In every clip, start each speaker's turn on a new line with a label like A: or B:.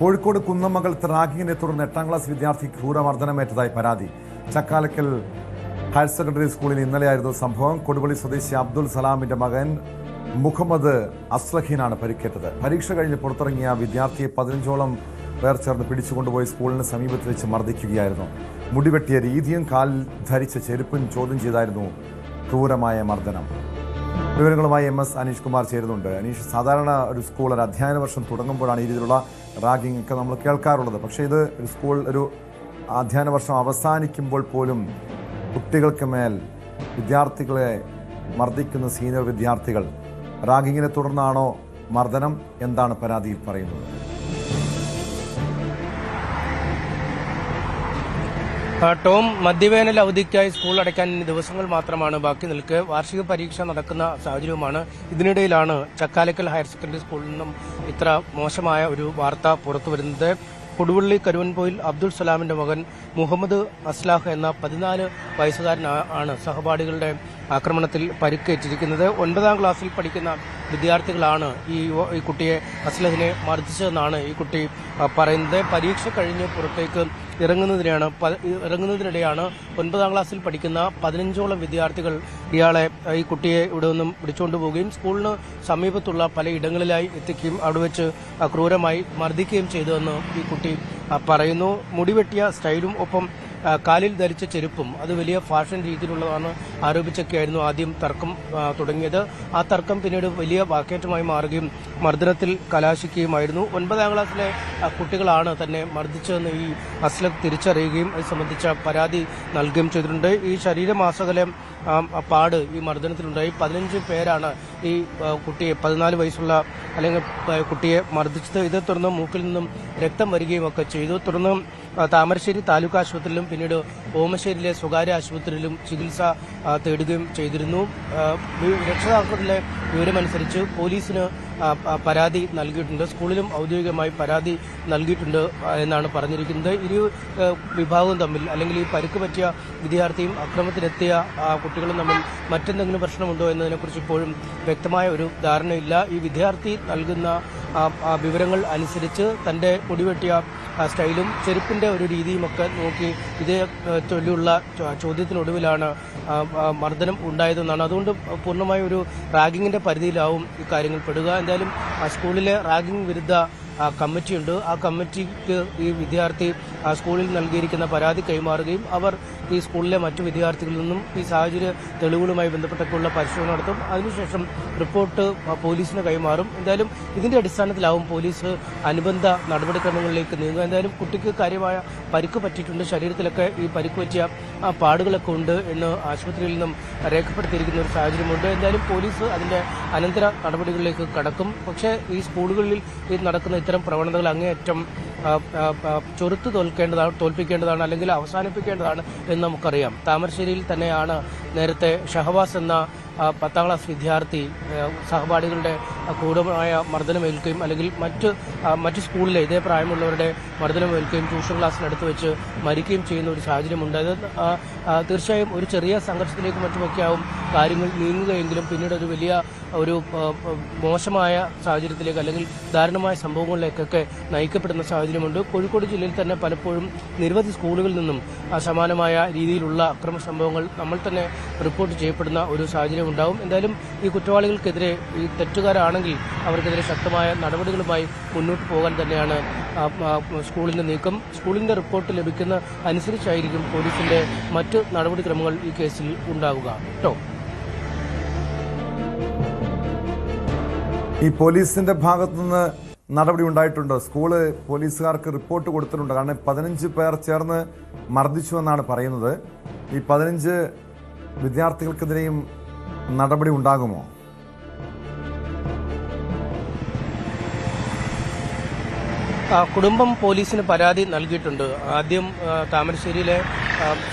A: കോഴിക്കോട് കുന്നമംഗലത്ത് റാഗിങ്ങിനെ തുടർന്ന് 8ാം ക്ലാസ് വിദ്യാർത്ഥിക്ക് ക്രൂരമർദ്ദനമേറ്റതായി പരാതി. ചക്കാലക്കൽ ഹയർ സെക്കൻഡറി സ്കൂളിൽ ഇന്നലെയായിരുന്നു സംഭവം. കൊടുവള്ളി സ്വദേശി അബ്ദുൾ സലാമിന്റെ മകൻ മുഹമ്മദ് അസ്ലഹീനാണ് പരിക്കേറ്റത്. പരീക്ഷ കഴിഞ്ഞ് പുറത്തിറങ്ങിയ വിദ്യാർത്ഥിയെ 15ഓളം പേർ ചേർന്ന് പിടിച്ചുകൊണ്ടുപോയി സ്കൂളിന് സമീപത്ത് വെച്ച് മർദ്ദിക്കുകയായിരുന്നു. മുടിവെട്ടിയ രീതിയും കാലിൽ ധരിച്ച ചെരുപ്പും ചോദ്യം ചെയ്തായിരുന്നു ക്രൂരമായ മർദ്ദനം. വിവരങ്ങളുമായി MS അനീഷ് കുമാർ ചേരുന്നുണ്ട്. അനീഷ്, സാധാരണ ഒരു സ്കൂൾ ഒരു അധ്യയന വർഷം തുടങ്ങുമ്പോഴാണ് ഈ രീതിയിലുള്ള റാഗിംഗ് ഒക്കെ നമ്മൾ കേൾക്കാറുള്ളത്. പക്ഷേ ഇത് ഒരു സ്കൂൾ ഒരു അധ്യയന വർഷം അവസാനിക്കുമ്പോൾ പോലും കുട്ടികൾക്ക് മേൽ വിദ്യാർത്ഥികളെ മർദ്ദിക്കുന്ന സീനിയർ വിദ്യാർത്ഥികൾ. റാഗിങ്ങിനെ തുടർന്നാണോ മർദ്ദനം? എന്താണ് പരാതിയിൽ പറയുന്നത്?
B: ടോം, മധ്യവേനൽ അവധിക്കായി സ്കൂൾ അടയ്ക്കാൻ ദിവസങ്ങൾ മാത്രമാണ് ബാക്കി നിൽക്കെ വാർഷിക പരീക്ഷ നടക്കുന്ന സാഹചര്യവുമാണ്. ഇതിനിടയിലാണ് ചക്കാലക്കൽ ഹയർ സെക്കൻഡറി സ്കൂളിൽ നിന്നും ഇത്ര മോശമായ ഒരു വാർത്ത പുറത്തുവരുന്നത്. കൊടുവള്ളി കരുവൻപോയിൽ അബ്ദുൾ സലാമിന്റെ മകൻ മുഹമ്മദ് അസ്ലാഹ് എന്ന 14 വയസ്സുകാരനാണ് സഹപാഠികളുടെ ആക്രമണത്തിൽ പരിക്കേറ്റിരിക്കുന്നത്. 9ാം ക്ലാസ്സിൽ പഠിക്കുന്ന വിദ്യാർത്ഥികളാണ് ഈ കുട്ടിയെ അസ്ലഹിനെ മർദ്ദിച്ചതെന്നാണ് ഈ കുട്ടി പറയുന്നത്. പരീക്ഷ കഴിഞ്ഞ് പുറത്തേക്ക് ഇറങ്ങുന്നതിനിടെയാണ് 9ാം ക്ലാസ്സിൽ പഠിക്കുന്ന 15ഓളം വിദ്യാർത്ഥികൾ ഈ കുട്ടിയെ ഇവിടെ നിന്നും പിടിച്ചുകൊണ്ടു പോവുകയും സ്കൂളിന് സമീപത്തുള്ള പല ഇടങ്ങളിലായി എത്തിക്കുകയും അവിടെ വെച്ച് ക്രൂരമായി മർദ്ദിക്കുകയും ചെയ്തുവെന്ന് ഈ കുട്ടി പറയുന്നു. മുടിവെട്ടിയ സ്റ്റൈലും ഒപ്പം കാലിൽ ധരിച്ച ചെരുപ്പും അത് വലിയ ഫാഷൻ രീതിയിലുള്ളതാണ് ആരോപിച്ചൊക്കെയായിരുന്നു ആദ്യം തർക്കം തുടങ്ങിയത്. ആ തർക്കം പിന്നീട് വലിയ വാക്കേറ്റമായി മാറുകയും മർദ്ദനത്തിൽ കലാശിക്കുകയുമായിരുന്നു. 9ാം ക്ലാസ്സിലെ കുട്ടികളാണ് തന്നെ മർദ്ദിച്ചതെന്ന് ഈ അസ്ലഖ് തിരിച്ചറിയുകയും അത് സംബന്ധിച്ച പരാതി നൽകുകയും ചെയ്തിട്ടുണ്ട്. ഈ ശരീരമാസകലെ പാട് ഈ മർദ്ദനത്തിലുണ്ടായി. 15 പേരാണ് ഈ കുട്ടിയെ 14 വയസ്സുള്ള അല്ലെങ്കിൽ കുട്ടിയെ മർദ്ദിച്ചത്. ഇതേ തുടർന്ന് മൂക്കിൽ നിന്നും രക്തം വരികയും ഒക്കെ ചെയ്തു. തുടർന്ന് താമരശ്ശേരി താലൂക്ക് ആശുപത്രിയിലും പിന്നീട് ഓമശ്ശേരിയിലെ സ്വകാര്യ ആശുപത്രിയിലും ചികിത്സ തേടുകയും ചെയ്തിരുന്നു. രക്ഷാകർത്താക്കളുടെ വിവരമനുസരിച്ച് പോലീസിന് പരാതി നൽകിയിട്ടുണ്ട്. സ്കൂളിലും ഔദ്യോഗികമായി പരാതി നൽകിയിട്ടുണ്ട് എന്നാണ് പറഞ്ഞിരിക്കുന്നത്. ഇരു വിഭാഗവും തമ്മിൽ അല്ലെങ്കിൽ ഈ പരിക്ക് പറ്റിയ വിദ്യാർത്ഥിയും അക്രമത്തിലെത്തിയ കുട്ടികളും തമ്മിൽ മറ്റെന്തെങ്കിലും പ്രശ്നമുണ്ടോ എന്നതിനെക്കുറിച്ച് ഇപ്പോഴും വ്യക്തമായ ഒരു ധാരണയില്ല. ഈ വിദ്യാർത്ഥി നൽകുന്ന വിവരങ്ങൾ അനുസരിച്ച് തന്റെ മുടിവെട്ടിയ സ്റ്റൈലും ചെരുപ്പിന്റെ ഒരു രീതിയുമൊക്കെ നോക്കി ഇതേ ചൊല്ലിയുള്ള ചോദ്യത്തിനൊടുവിലാണ് മർദ്ദനം ഉണ്ടായതെന്നാണ്. അതുകൊണ്ട് പൂർണ്ണമായ ഒരു റാഗിങ്ങിന്റെ പരിധിയിലാവും ഇക്കാര്യങ്ങൾ പെടുക. എന്തായാലും സ്കൂളിലെ റാഗിംഗ് വിരുദ്ധ കമ്മിറ്റിയുണ്ട്. ആ കമ്മിറ്റിക്ക് ഈ വിദ്യാർത്ഥി സ്കൂളിൽ നൽകിയിരിക്കുന്ന പരാതി കൈമാറുകയും അവർ ഈ സ്കൂളിലെ മറ്റു വിദ്യാർത്ഥികളിൽ നിന്നും ഈ സാഹചര്യ തെളിവുകളുമായി ബന്ധപ്പെട്ടൊക്കെയുള്ള പരിശോധന നടത്തും. അതിനുശേഷം റിപ്പോർട്ട് പോലീസിന് കൈമാറും. എന്തായാലും ഇതിന്റെ അടിസ്ഥാനത്തിലാവും പോലീസ് അനുബന്ധ നടപടിക്രമങ്ങളിലേക്ക് നീങ്ങുക. എന്തായാലും കുട്ടിക്ക് കാര്യമായ പരിക്ക് പറ്റിയിട്ടുണ്ട്. ശരീരത്തിലൊക്കെ ഈ പരിക്ക് പറ്റിയ പാടുകളൊക്കെ ഉണ്ട് എന്ന് ആശുപത്രിയിൽ നിന്നും രേഖപ്പെടുത്തിയിരിക്കുന്ന ഒരു സാഹചര്യമുണ്ട്. എന്തായാലും പോലീസ് അതിന്റെ അനന്തര നടപടികളിലേക്ക് കടക്കും. പക്ഷേ ഈ സ്കൂളുകളിൽ നടക്കുന്ന ഇത്തരം പ്രവണതകൾ അങ്ങേയറ്റം തോൽപ്പിക്കേണ്ടതാണ് അല്ലെങ്കിൽ അവസാനിപ്പിക്കേണ്ടതാണ് എന്ന് നമുക്കറിയാം. താമരശ്ശേരിയിൽ തന്നെയാണ് നേരത്തെ ഷഹവാസ് എന്ന 10ാം ക്ലാസ് വിദ്യാർത്ഥി സഹപാഠികളുടെ ക്രൂരമായ മർദ്ദനമേൽക്കുകയും അല്ലെങ്കിൽ മറ്റ് സ്കൂളിലെ ഇതേ പ്രായമുള്ളവരുടെ മർദ്ദനമേൽക്കുകയും ട്യൂഷൻ ക്ലാസ്സിനടുത്ത് വെച്ച് മരിക്കുകയും ചെയ്യുന്ന ഒരു സാഹചര്യമുണ്ട്. അത് തീർച്ചയായും ഒരു ചെറിയ സംഘർഷത്തിലേക്ക് മറ്റുമൊക്കെയാവും കാര്യങ്ങൾ നീങ്ങുകയെങ്കിലും പിന്നീട് ഒരു വലിയ ഒരു മോശമായ സാഹചര്യത്തിലേക്ക് അല്ലെങ്കിൽ ദാരുണമായ സംഭവങ്ങളിലേക്കൊക്കെ നയിക്കപ്പെടുന്ന സാഹചര്യമുണ്ട്. കോഴിക്കോട് ജില്ലയിൽ തന്നെ പലപ്പോഴും നിരവധി സ്കൂളുകളിൽ നിന്നും സമാനമായ രീതിയിലുള്ള അക്രമ സംഭവങ്ങൾ നമ്മൾ തന്നെ റിപ്പോർട്ട് ചെയ്യപ്പെടുന്ന ഒരു സാഹചര്യം ഉണ്ടാവും. എന്തായാലും ഈ കുറ്റവാളികൾക്കെതിരെ ഈ തെറ്റുകാരാണെങ്കിൽ അവർക്കെതിരെ ശക്തമായ നടപടികളുമായി മുന്നോട്ട് പോകാൻ തന്നെയാണ് സ്കൂളിന്റെ നീക്കം. സ്കൂളിന്റെ റിപ്പോർട്ട് ലഭിക്കുന്ന അനുസരിച്ചായിരിക്കും പോലീസിന്റെ മറ്റ് നടപടിക്രമങ്ങൾ ഈ കേസിൽ ഉണ്ടാവുക. കേട്ടോ,
A: ഈ പോലീസിന്റെ ഭാഗത്തുനിന്ന് നടപടി ഉണ്ടായിട്ടുണ്ടോ? സ്കൂള് പോലീസുകാർക്ക് റിപ്പോർട്ട് കൊടുത്തിട്ടുണ്ട്. കാരണം 15 പേർ ചേർന്ന് മർദ്ദിച്ചു എന്നാണ് പറയുന്നത്. ഈ 15 വിദ്യാർത്ഥികൾക്കെതിരെയും നടപടി ഉണ്ടാകുമോ?
B: കുടുംബം പോലീസിന് പരാതി നൽകിയിട്ടുണ്ട്. ആദ്യം താമരശ്ശേരിയിലെ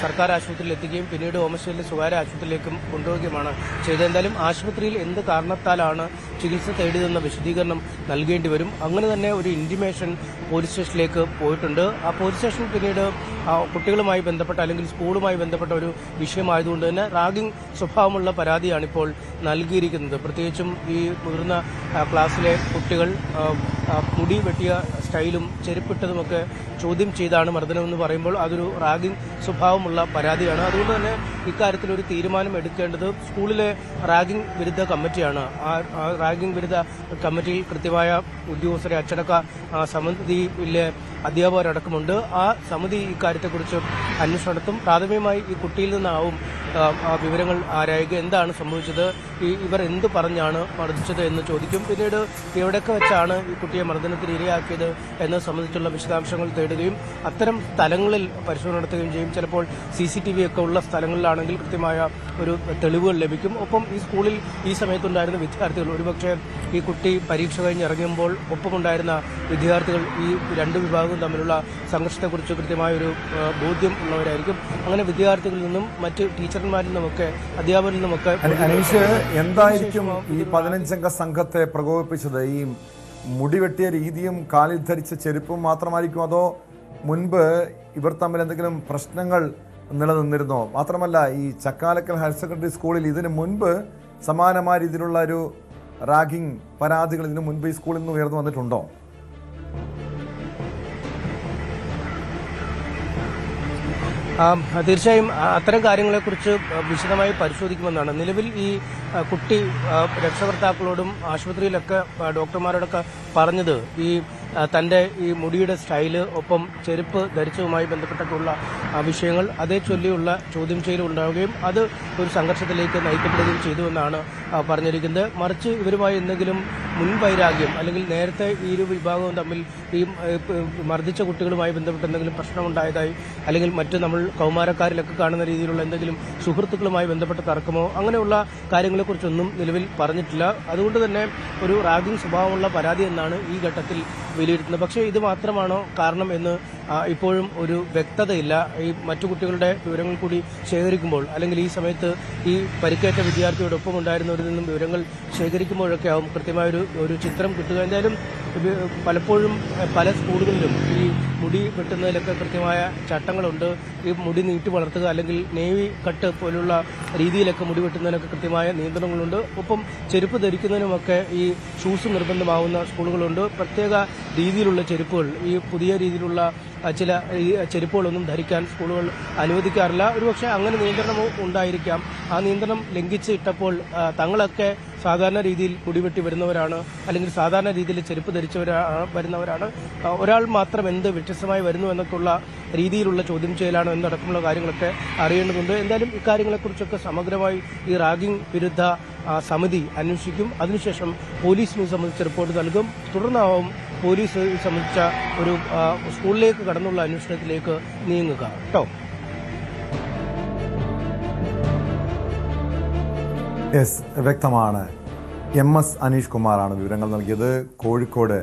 B: സർക്കാർ ആശുപത്രിയിൽ എത്തിക്കുകയും പിന്നീട് ഓമശ്ശേരിയിലെ സ്വകാര്യ ആശുപത്രിയിലേക്കും കൊണ്ടുപോവുകയുമാണ് ചെയ്തത്. എന്തായാലും ആശുപത്രിയിൽ എന്ത് കാരണത്താലാണ് ചികിത്സ തേടിയതെന്ന വിശദീകരണം നൽകേണ്ടി വരും. അങ്ങനെ തന്നെ ഒരു ഇന്റിമേഷൻ പോലീസ് സ്റ്റേഷനിലേക്ക് പോയിട്ടുണ്ട്. ആ പോലീസ് സ്റ്റേഷൻ പിന്നീട് കുട്ടികളുമായി ബന്ധപ്പെട്ട അല്ലെങ്കിൽ സ്കൂളുമായി ബന്ധപ്പെട്ട ഒരു വിഷയമായതുകൊണ്ട് തന്നെ റാഗിംഗ് സ്വഭാവമുള്ള പരാതിയാണിപ്പോൾ നൽകിയിരിക്കുന്നത്. പ്രത്യേകിച്ചും ഈ മുതിർന്ന ക്ലാസ്സിലെ കുട്ടികൾ മുടി വെട്ടിയ സ്റ്റൈലും ചെരുപ്പിട്ടതുമൊക്കെ ചോദ്യം ചെയ്താണ് മർദ്ദനമെന്ന് പറയുമ്പോൾ അതൊരു റാഗിംഗ് സ്വഭാവമുള്ള പരാതിയാണ്. അതുകൊണ്ട് തന്നെ ഇക്കാര്യത്തിൽ ഒരു തീരുമാനം എടുക്കേണ്ടത് സ്കൂളിലെ റാഗിംഗ് വിരുദ്ധ കമ്മിറ്റിയാണ്. ആ റാഗിംഗ് വിരുദ്ധ കമ്മിറ്റിയിൽ കൃത്യമായ ഉദ്യോഗസ്ഥരെ അച്ചടക്ക സമിതിയിലെ അധ്യാപകരടക്കമുണ്ട്. ആ സമിതി ഇക്കാര്യത്തെക്കുറിച്ച് അന്വേഷണം നടത്തും. പ്രാഥമികമായി ഈ കുട്ടിയിൽ നിന്നാവും വിവരങ്ങൾ ആരായുക, എന്താണ് സംഭവിച്ചത്, ഇവർ എന്ത് പറഞ്ഞാണ് മർദ്ദിച്ചത് എന്ന് ചോദിക്കും. പിന്നീട് എവിടെയൊക്കെ വെച്ചാണ് ഈ കുട്ടിയെ മർദ്ദനത്തിന് ഇരയാക്കിയത് എന്നത് സംബന്ധിച്ചുള്ള വിശദാംശങ്ങൾ തേടുകയും അത്തരം സ്ഥലങ്ങളിൽ പരിശോധന നടത്തുകയും ചെയ്യും. ചിലപ്പോൾ CCTV ഒക്കെ ഉള്ള സ്ഥലങ്ങളിലാണെങ്കിൽ കൃത്യമായ ഒരു തെളിവുകൾ ലഭിക്കും. ഒപ്പം ഈ സ്കൂളിൽ ഈ സമയത്തുണ്ടായിരുന്ന വിദ്യാർത്ഥികൾ, ഒരുപക്ഷെ ഈ കുട്ടി പരീക്ഷ കഴിഞ്ഞ് ഇറങ്ങുമ്പോൾ ഒപ്പമുണ്ടായിരുന്ന വിദ്യാർത്ഥികൾ ഈ രണ്ട് വിഭാഗവും തമ്മിലുള്ള സംഘർഷത്തെക്കുറിച്ച് കൃത്യമായ ഒരു ബോധ്യം ഉള്ളവരായിരിക്കും. അങ്ങനെ വിദ്യാർത്ഥികളിൽ നിന്നും മറ്റ് ടീച്ചർമാരിൽ നിന്നുമൊക്കെ അധ്യാപകരിൽ നിന്നുമൊക്കെ
A: അനീഷ്, എന്തായിരിക്കും ഈ 15-അംഗ സംഘത്തെ പ്രകോപിപ്പിച്ചത്? ഈ മുടിവെട്ടിയ രീതിയും കാലിൽ ധരിച്ച ചെരുപ്പും മാത്രമായിരിക്കും, അതോ മുൻപ് ഇവർ തമ്മിൽ എന്തെങ്കിലും പ്രശ്നങ്ങൾ നിലനിന്നിരുന്നോ? മാത്രമല്ല, ഈ ചക്കാലക്കൽ ഹയർ സെക്കൻഡറി സ്കൂളിൽ ഇതിനു മുൻപ് സമാനമായ രീതിയിലുള്ള ഒരു റാഗിംഗ് പരാതികൾ ഇതിനു മുൻപ് ഈ സ്കൂളിൽ നിന്ന് ഉയർന്നു വന്നിട്ടുണ്ടോ?
B: തീർച്ചയായും അത്തരം കാര്യങ്ങളെക്കുറിച്ച് വിശദമായി പരിശോധിക്കുമെന്നാണ്. നിലവിൽ ഈ കുട്ടി രക്ഷകർത്താക്കളോടും ആശുപത്രിയിലൊക്കെ ഡോക്ടർമാരോടൊക്കെ പറഞ്ഞത് ഈ തൻ്റെ ഈ മുടിയുടെ സ്റ്റൈല് ഒപ്പം ചെരുപ്പ് ധരിച്ചതുമായി ബന്ധപ്പെട്ടിട്ടുള്ള വിഷയങ്ങൾ അതേ ചൊല്ലിയുള്ള ചോദ്യം ചെയ്യൽ ഉണ്ടാവുകയും അത് ഒരു സംഘർഷത്തിലേക്ക് നയിക്കപ്പെടുകയും ചെയ്തുവെന്നാണ് പറഞ്ഞിരിക്കുന്നത്. മറിച്ച് ഇവരുമായി എന്തെങ്കിലും മുൻവൈരാഗ്യം അല്ലെങ്കിൽ നേരത്തെ ഈ ഇരു വിഭാഗവും തമ്മിൽ ഈ മർദ്ദിച്ച കുട്ടികളുമായി ബന്ധപ്പെട്ട് എന്തെങ്കിലും പ്രശ്നമുണ്ടായതായി അല്ലെങ്കിൽ മറ്റ് നമ്മൾ കൗമാരക്കാരിലൊക്കെ കാണുന്ന രീതിയിലുള്ള എന്തെങ്കിലും സുഹൃത്തുക്കളുമായി ബന്ധപ്പെട്ട തർക്കമോ അങ്ങനെയുള്ള കാര്യങ്ങളെക്കുറിച്ചൊന്നും നിലവിൽ പറഞ്ഞിട്ടില്ല. അതുകൊണ്ട് തന്നെ ഒരു റാഗിംഗ് സ്വഭാവമുള്ള പരാതി എന്നാണ് ഈ ഘട്ടത്തിൽ വിലയിരുത്തുന്നത്. പക്ഷേ ഇത് മാത്രമാണോ കാരണം എന്ന് ഇപ്പോഴും ഒരു വ്യക്തതയില്ല. ഈ മറ്റു കുട്ടികളുടെ വിവരങ്ങൾ കൂടി ശേഖരിക്കുമ്പോൾ അല്ലെങ്കിൽ ഈ സമയത്ത് ഈ പരിക്കേറ്റ വിദ്യാർത്ഥിയോടൊപ്പം ഉണ്ടായിരുന്നവരിൽ നിന്നും വിവരങ്ങൾ ശേഖരിക്കുമ്പോഴൊക്കെ ആവും കൃത്യമായൊരു ചിത്രം കിട്ടുക. എന്തായാലും പലപ്പോഴും പല സ്കൂളുകളിലും ഈ മുടി വെട്ടുന്നതിലൊക്കെ കൃത്യമായ ചട്ടങ്ങളുണ്ട്. ഈ മുടി നീട്ടി വളർത്തുക അല്ലെങ്കിൽ നേവി കട്ട് പോലുള്ള രീതിയിലൊക്കെ മുടി വെട്ടുന്നതിനൊക്കെ കൃത്യമായ നിയന്ത്രണങ്ങളുണ്ട്. ഒപ്പം ചെരുപ്പ് ധരിക്കുന്നതിനുമൊക്കെ ഈ ഷൂസ് നിർബന്ധമാവുന്ന സ്കൂളുകളുണ്ട്. പ്രത്യേക രീതിയിലുള്ള ചെരുപ്പുകൾ, ഈ പുതിയ രീതിയിലുള്ള ചില ചെരുപ്പുകളൊന്നും ധരിക്കാൻ സ്കൂളുകൾ അനുവദിക്കാറില്ല. ഒരുപക്ഷെ അങ്ങനെ നിയന്ത്രണം ഉണ്ടായിരിക്കാം. ആ നിയന്ത്രണം ലംഘിച്ച് ഇട്ടപ്പോൾ തങ്ങളൊക്കെ സാധാരണ രീതിയിൽ കുടിവെട്ടി വരുന്നവരാണ് അല്ലെങ്കിൽ സാധാരണ രീതിയിൽ ചെരുപ്പ് വരുന്നവരാണ്, ഒരാൾ മാത്രം എന്ത് വ്യത്യസ്തമായി വരുന്നു എന്നൊക്കെയുള്ള രീതിയിലുള്ള ചോദ്യം ചെയ്യലാണ് എന്നടക്കമുള്ള കാര്യങ്ങളൊക്കെ അറിയേണ്ടതുണ്ട്. എന്തായാലും ഇക്കാര്യങ്ങളെക്കുറിച്ചൊക്കെ സമഗ്രമായി ഈ റാഗിംഗ് വിരുദ്ധ സമിതി അന്വേഷിക്കും. അതിനുശേഷം പോലീസിനെ സംബന്ധിച്ച് റിപ്പോർട്ട് നൽകും. തുടർന്നാവും പോലീസ് സംബന്ധിച്ച ഒരു സ്കൂളിലേക്ക് കടന്നുള്ള അന്വേഷണത്തിലേക്ക് നീങ്ങുക. കേട്ടോ.
A: യെസ്, വ്യക്തമാണ്. MS അനീഷ് കുമാറാണ് വിവരങ്ങൾ നൽകിയത്. കോഴിക്കോട്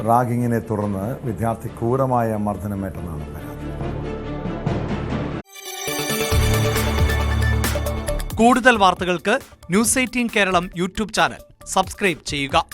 A: റാഗിങ്ങിനെ തുടർന്ന് വിദ്യാർത്ഥി ക്രൂരമായ മർദ്ദനമേറ്റെന്നാണ് പരാതി.
C: കൂടുതൽ വാർത്തകൾക്ക് News 18 Keralam YouTube channel subscribe ചെയ്യുക.